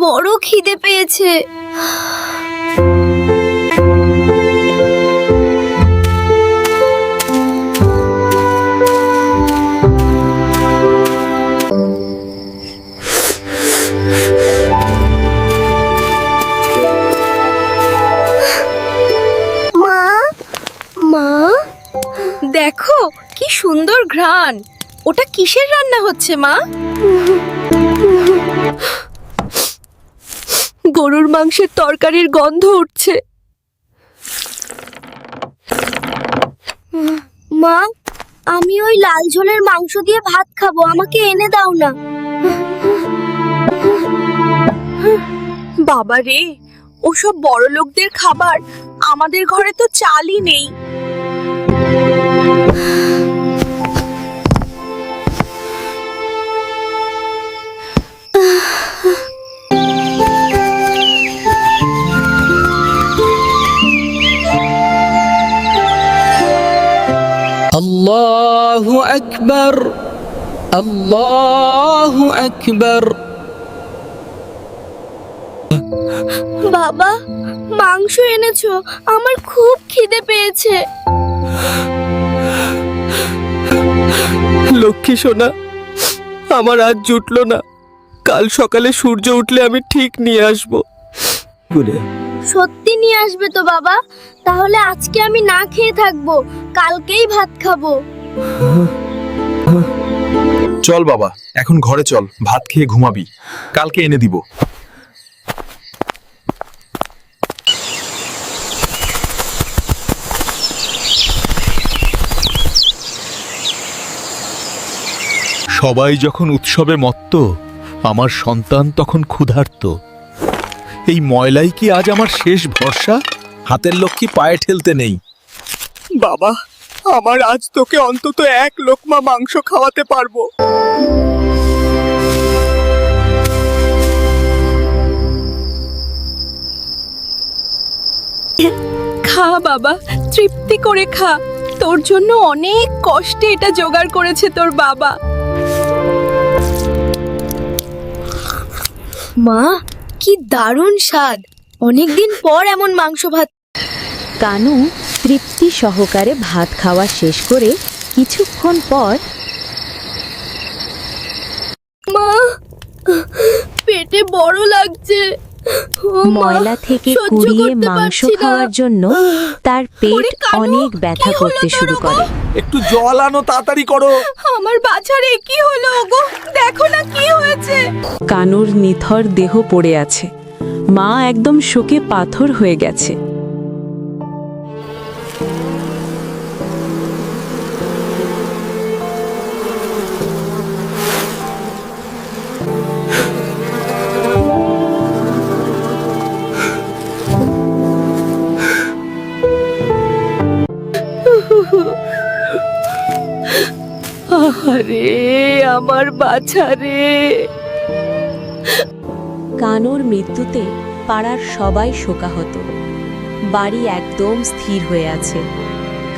বড় খিদে পেয়েছে। মা, মা, দেখো কি সুন্দর ঘ্রাণ। ওটা কিসের রান্না হচ্ছে মা? গরুর মাংসের তরকারির গন্ধ উঠছে। মা, আমি ওই লাল ঝোলের মাংস দিয়ে ভাত খাবো, আমাকে এনে দাও না। বাবা রে, ওসব বড় লোকদের খাবার, আমাদের ঘরে তো চালই নেই। আল্লাহু আকবার, আল্লাহু আকবার। বাবা, মাংস এনেছো, আমার খুব খিদে পেয়েছে। লক্ষ্মী সোনা, আমার আজ জুটলো না। কাল সকালে সূর্য উঠলে আমি ঠিক নিয়ে আসবো। সত্যি নিয়ে আসবে তো বাবা? তাহলে আজকে আমি না খেয়ে থাকবো, কালকেই ভাত খাবো। চল বাবা, এখন ঘরে চল, ভাত খেয়ে ঘুমাবি, কালকে এনে দিব। সবাই যখন উৎসবে মত্ত, আমার সন্তান তখন ক্ষুধার্ত। এই ময়লাই কি আজ আমার শেষ ভরসা? হাতের লক্ষ্মী পায়ে ঠেলতে নেই। বাবা, আমার আজ তোকে অন্তত এক লোকমা মাংস খাওয়াতে পারবো। খা বাবা, তৃপ্তি করে খা। তোর জন্য অনেক কষ্টে এটা জোগাড় করেছে তোর বাবা। মা, কি দারুণ স্বাদ। অনেকদিন পর এমন মাংস ভাত। কানু তৃপ্তি সহকারে ভাত খাওয়া শেষ করে কিছুক্ষণ পর মা, পেটে বড় লাগছে। ময়লা থেকে কুড়িয়ে মাংস খাওয়ার জন্য তার পেট অনেক ব্যথা করতে শুরু করে। একটু জল আনো, তাড়াতাড়ি করো। আমার বাছারে কি হলো ওগো? দেখো না কি হয়েছে। কানুর নিথর দেহ পড়ে আছে। মা একদম শোকে পাথর হয়ে গেছে। আরে আমার বাছারে। কানুর মৃত্যুতে পাড়ার সবাই শোকাহত। বাড়ি একদম স্থির হয়ে আছে।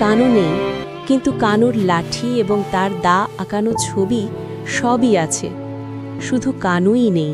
কানু নেই, কিন্তু কানুর লাঠি এবং তার দা আঁকানো ছবি সবই আছে। শুধু কানুই নেই।